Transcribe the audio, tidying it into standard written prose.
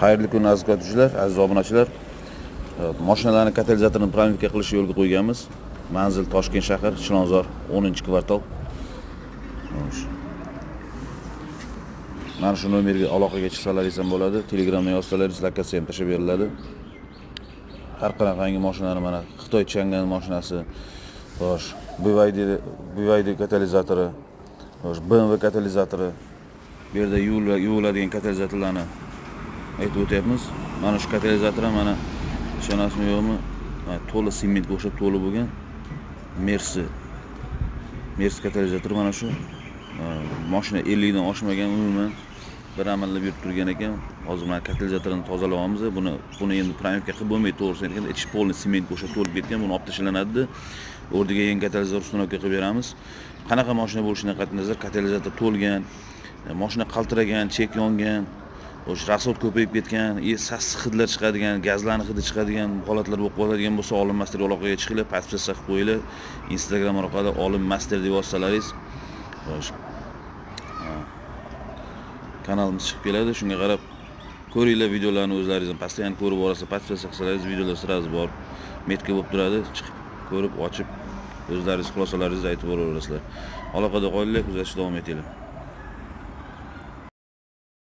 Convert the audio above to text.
Xayrli kun aziz kuzatuvchilar, aziz obunachilar. Mashinalarni katalizatorini promovka qilish yo'lga qo'yganmiz. Manzil Toshkent shahar, Chilonzor 10-kvartal. Mana shu nomerga aloqaga chiqsalaringiz ham bo'ladi. Telegramdan yozsalaringiz lokatsiya ham tashab beriladi. Har qanaqangi mashinani mana Xitoy Chang'an mashinasi, xo'sh, BYD katalizatori, xo'sh, BMW katalizatori, bu yerda yuviladigan katalizatorlarni aytib o'tyapmiz. Mana shu katalizator ham mana ishonasizmi yo'qmi? To'la sementga o'xshab to'la bo'lgan. Mersi katalizatori mana shu. Mashina 50 dan oshmagan, umuman bir amallab yurib turgan ekan. Hozir mana katalizatorini tozalayapmiz. Buni endi promovka qilib bo'lmaydi, to'g'risini aytganda, ichi polni sementga o'xshab to'lib ketgan. Buni olib tashlanadi. O'rniga yangi katalizator ustanovka qilib beramiz. Qanaqa mashina bo'lishidan qat'iy nazar, katalizator to'lgan, mashina qaltiragan, chek yongan, o'sha rasod ko'payib ketgan, sassiq hidlar chiqadigan, gazlarning hidi chiqadigan holatlar bo'lib qoladigan bo'lsa, Olim Master aloqaga chiqinglar, podpiska qilib qo'yinglar. Instagram orqali Olim Master deb yozsalaringiz, kanalimiz chiqib keladi. Shunga qarab ko'ringlar videolarni, o'zlaringiz ham postoyan ko'rib borasiz, podpiska qilsalaringiz videolar sirasi bor, metka bo'lib turadi. Chiqib ko'rib, ochib o'zlaringiz xulosalaringizni aytib boraverasizlar. Aloqada qolinglar, kuzatishda davom etinglar.